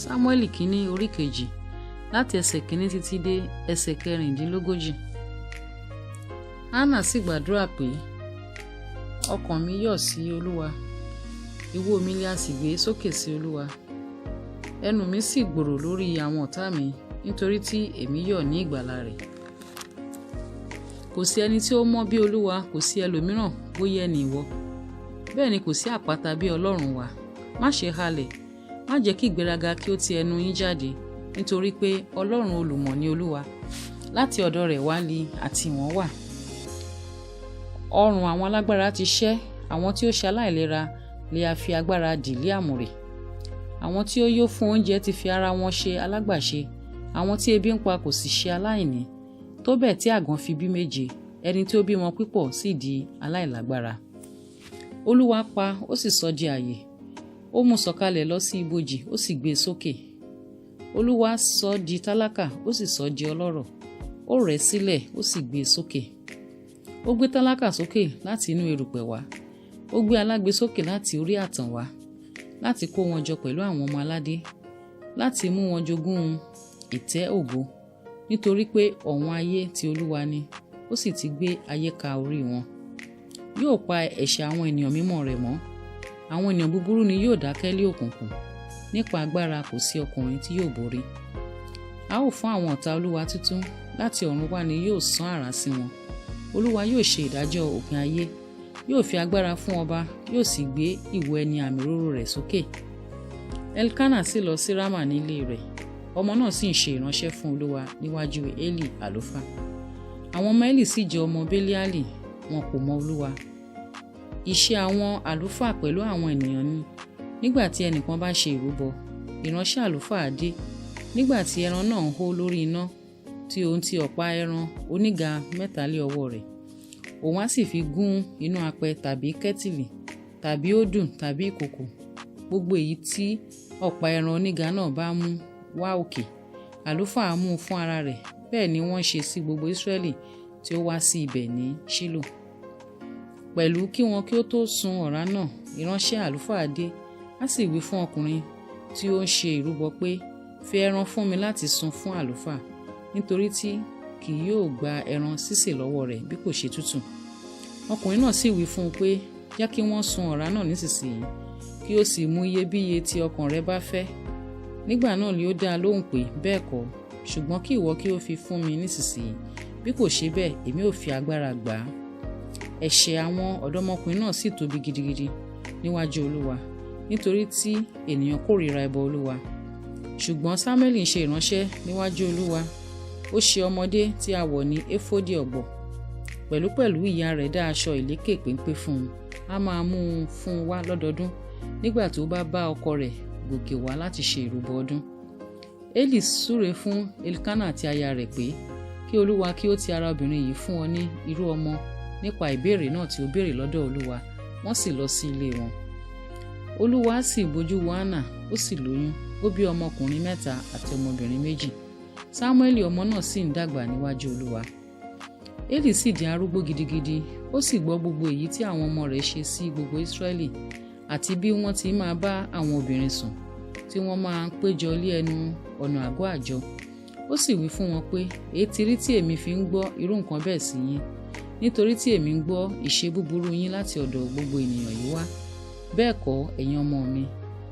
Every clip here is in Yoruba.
Sámúẹ́lì kínní orí kejì láti ẹsẹ̀ kínní títí dé ẹsẹ̀ 36. Hánà sì gbàdúrà pé, ọkàn mi yọ̀ sí Olúwa, ìwo mi a sì gbé sókè sí Olúwa. Ẹnu mi sì gbòòrò lórí àwọn ọ̀tá mi, nítorí tí èmi yọ̀ ní ìgbàlà rẹ̀. Kò sí ẹni tí ó mọ́ bí Olúwa, kò sí ẹlòmíràn bóyá ẹni ìwọ. Bẹ́ẹ̀ ni kò sí àpáta bí Ọlọ́run wa. Má ṣe halẹ̀, má jẹ́ kí ìgbéraga kí ó ti ẹnu yín jáde, nítorí pé Ọlọ́run olùmọ̀ ni Olúwa, láti ọ̀dọ̀ rẹ̀ wá li àtìwọ́n wà. Ọrùn àwọn alágbára ti ṣẹ́, àwọn tí ó ṣe aláìlera lè a fi agbára dì lé àmùrè. Àwọn tí ó yó fún oúnjẹ ti fi ara wọn ṣe alágbàṣe, àwọn tí ebi ń pa kò sì ṣe aláìní. Tó bẹ́ẹ̀ tí àgàn fi bí méje, ẹni tí ó bímọ púpọ̀ sì di aláìlágbára. Olúwa pa, ó sì sọ di ààyè, ó mú sọ̀kalẹ̀ lọ sí ibojì, ó sì gbé e sókè. Olúwa sọ di tálákà, ó sì sọ di ọlọ́rọ̀, ó rẹ̀ sílẹ̀, ó sì gbé e sókè. Ó gbé tálákà sókè láti inú erùpẹ̀ wá, ó gbé alágbe sókè láti orí ààtàn wá, láti kó wọn jọ pẹ̀lú àwọn ọmọ aládé, láti mú wọn jogún ìtẹ́ ògo, nítorí pé ọ̀wọ́n ayé ti Olúwa ni, ó sì ti gbé ayé ka orí wọn. Yóò pa ẹ̀ṣẹ̀ àwọn ènìyàn mímọ́ rẹ̀ mọ́, àwọn ènìyàn búburú ni yóò dákẹ́ lé òkùnkùn, nípa agbára kò sí ọkùnrin tí yóò borí. A ó fún àwọn ọ̀tá Olúwa tútú, láti ọ̀run wá ni yóò sán àrá sí wọn. Olúwa yóò ṣe ìdájọ́ òpin ayé, yóò fi agbára fún ọba, yóò sì gbé ìwo ẹni àmì òróró rẹ̀ sókè. Elkana sì lọ sí Rámà nílé rẹ̀, ọmọ náà sì ń ṣe ìránṣẹ́ fún Olúwa níwájú Élì àlùfáà. Àwọn ọmọ Élì sì jẹ́ ọmọ Béliálì, wọn kò mọ Olúwa. Iṣẹ́ àwọn àlùfáà pẹ̀lú àwọn ènìyàn ni, nígbà tí ẹnìkan bá ṣe ìrúbọ, ìránṣẹ́ àlùfáà dé, nígbà tí ẹran náà ń hó lórí iná, tí òun ti ọ̀pá ẹran oníga 3 lé ọwọ́ rẹ̀, òun á sì fi gún inú apẹ tàbí kẹ́tìlì tàbí ódùn tàbí ìkòkò. Gbogbo èyí tí ọ̀pá ẹran oníga náà bá mú wá òkè, àlùfáà mú fún ara rẹ̀. Bẹ́ẹ̀ ni wọ́n ṣe sí gbogbo Ísírẹ́lì tí ó wá sí ibẹ̀ ní Ṣílò. Pẹ̀lú kí wọn kí ó tó sun ọ̀rá náà, ìránṣẹ́ àlùfáà dé, á sì wí fún ọkùnrin tí ó ń ṣe ìrúbọ pé, fi ẹran fún mi láti sun fún àlùfáà, nítorí tí kì yóò gba ẹran sísè lọ́wọ́ rẹ̀ bí kò ṣe tútù. Ọkùnrin náà sì wí fún un pé, jẹ́ kí wọ́n sun ọ̀rá náà nísinsìnyí, kí ó sì mú iyebíye tí ọkàn rẹ bá fẹ́. Nígbà náà ni ó dá lóhùn pé, bẹ́ẹ̀ kọ́, ṣùgbọ́n kí ìwọ kí ó fi fún mi nísinsìnyí, bí kò ṣe bẹ́ẹ̀ èmi ò fi agbára gbà á. Ẹ̀ṣẹ̀ àwọn ọ̀dọ́mọkùnrin náà sì tóbi gidigidi níwájú Olúwa, nítorí tí ènìyàn kórìíra ẹbọ Olúwa. Ṣùgbọ́n Sámúẹ́lì ń ṣe ìránṣẹ́ níwájú Olúwa, ó ṣe ọmọdé tí a wọ̀ ní éfódì ọ̀gbọ̀. Pẹ̀lúpẹ̀lú ìyá rẹ̀ dá aṣọ ìlékè péńpé fún un, a máa mú un fún un wá lọ́dọọdún nígbà tó bá bá ọkọ rẹ̀ gòkè wá láti ṣe ìrúbọ ọdún. Élì súre fún Elkana àti aya rẹ̀ pé, kí Olúwa kí ó ti ara obìnrin yìí fún ọ ní irú ọmọ nípa ìbéèrè náà tí ó béèrè lọ́dọ̀ Olúwa. Wọ́n sì lọ sí ilé wọn. Olúwa sì bójú wo Hánà, ó sì lóyún, ó bí ọmọkùnrin 3 àti ọmọbìnrin 2. Sámúẹ́lì ọmọ náà sì ń dàgbà níwájú Olúwa. Élì sì di arúgbó gidigidi, ó sì gbọ́ gbogbo èyí tí àwọn ọmọ rẹ̀ ṣe sí gbogbo Ísírẹ́lì, àti bí wọ́n ti máa bá àwọn obìnrin sùn, tí wọ́n máa ń péjọ lé ẹnu ọ̀nà àgọ́ àjọ. Ó sì wí fún wọn pé, èé ti rí tí èmi fi ń gbọ́ irú nǹkan bẹ́ẹ̀ sí yín, nítorí tí èmi ń gbọ́ ìṣe búburú yín láti ọ̀dọ̀ gbogbo ènìyàn yìí wá. Bẹ́ẹ̀ kọ́, ẹ̀yin ọmọ mi,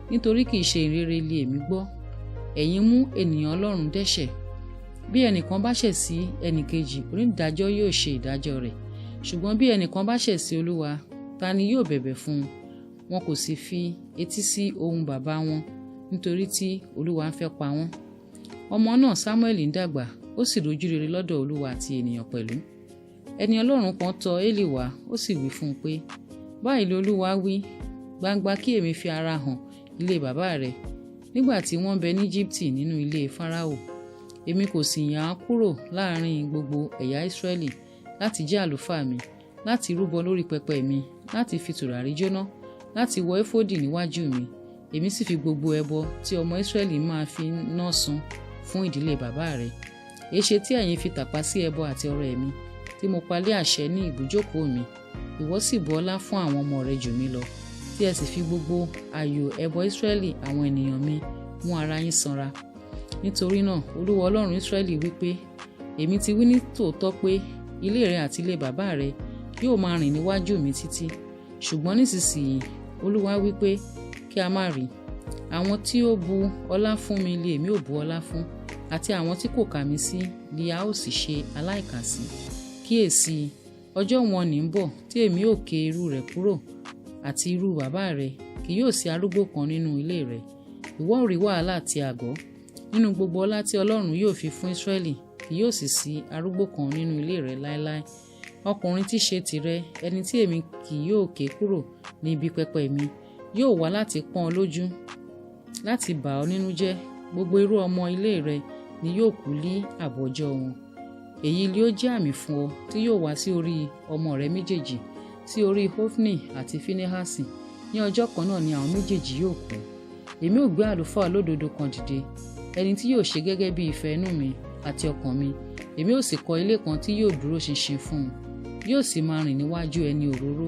nítorí kì í ṣe ìrere lé èmi gbọ́. Ẹ̀yin mú ènìyàn Ọlọ́run dẹ́ṣẹ̀. Bí ẹnìkan bá ṣẹ̀ sí ẹnìkejì, onídàájọ́ yóò ṣe ìdájọ́ rẹ̀. Ṣùgbọ́n bí ẹnìkan bá ṣẹ̀ sí Olúwa, ta ni yóò bẹ̀bẹ̀ fún un? Wọn kò sì fi etí sí ohùn bàbá wọn, nítorí tí Olúwa ń fẹ́ pa wọ́n. Ọmọ náà Sámúẹ́lì ń dàgbà, ó sì rójú rere lọ́dọ̀ Olúwa àti ènìyàn pẹ̀lú. Ẹni Ọlọ́run kan tọ̀ Élì wá, ó sì wí fún un pé, báyìí ni Olúwa wí, gbangba kí èmi fi ara hàn ilé bàbá rẹ̀, nígbà tí wọ́n bẹ ní Íjíbítì nínú ilé Fáráò. Èmi kò sì yàn án kúrò láàrin gbogbo ẹ̀yà Ísírẹ́lì láti jẹ́ àlùfáà mi, láti rúbọ lórí pẹpẹ mi, láti fi tùràrí jóná, láti wọ éfódì níwájú mi. Èmi sì fi gbogbo ẹbọ tí ọmọ Ísírẹ́lì máa fi ná sun fún ìdílé bàbá rẹ̀. Èéṣe tí ẹ̀yin fi tàpá sí ẹbọ àti ọrẹ mi, tí mo pa lé àṣẹ ní ibùjókòó mi? Ìwọ sì bu ọlá fún àwọn ọmọ rẹ jù mí lọ, tí ẹ sì fi gbogbo ààyò ẹbọ Ísírẹ́lì àwọn ènìyàn mi mú ara yín sanra. Nítorí náà Olúwa Ọlọ́run Ísírẹ́lì wípé, èmi ti wí ní tòótọ́ pé ilé rẹ àti ilé bàbá rẹ yóò máa rìn níwájú mi títí. Ṣùgbọ́n nísinsìnyí Olúwa wípé kí a má rí. Àwọn tí ó bu ọlá fún mi lé èmi ó bu ọlá fún, àti àwọn tí kò kà mí sí ni a ó sì ṣe aláìkàsí. Kíyèsí, ọjọ́ wọn ní ń bọ̀ tí èmi ó ké irú rẹ̀ kúrò àti irú bàbá rẹ̀, kì yóò sí arúgbó kan nínú ilé rẹ̀. Ìwọ ó rí wàhálà àti àgọ́. Nínú gbogbo ọlá tí Ọlọ́run yóò fi fún Ísírẹ́lì, kì yóò sì sí arúgbó kan nínú ilé rẹ̀ láéláé. Ọkùnrin tí ṣe tìrẹ, ẹni tí èmi kì yóò ké kúrò ní ibi pẹpẹ mi, yóò wá láti pọ́n ọ lójú, láti bà ọ́ nínú jẹ́. Gbogbo irú ọmọ ilé rẹ ni yóò kú ní àbọ̀jọ́ wọn. Èyí ni ó jẹ́ àmì fún ọ tí yóò wá sí orí ọmọ rẹ méjèèjì, sí orí Hofni àti Finehasi. Ní ọjọ́ kan náà ni àwọn méjèèjì yóò kú. Èmi ó gbé àlùfáà olódodo kan dìde, ẹni tí yóò ṣe gẹ́gẹ́ bí ìfẹ́ inú mi àti ọkàn mi. Èmi ó sì kọ́ ilé kan tí yóò dúró ṣinṣin fún un. Yóò sì máa rìn níwájú ẹni òróró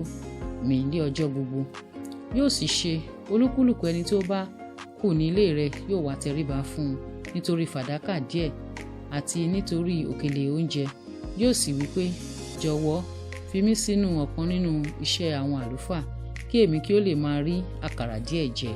mi ní ọjọ́ gbogbo. Yóò sì ṣe, olúkúlùkù ẹni tí ó bá kù ní ilé rẹ yóò wá tẹríba fún un nítorí fàdákà díẹ̀ àti nítorí òkèlè oúnjẹ. Yóò sì wí pé, jọ̀wọ́ fi mí sínú ọ̀kan nínú iṣẹ́ àwọn àlùfáà, kí èmi kí ó lè máa rí àkàrà díẹ̀ jẹ.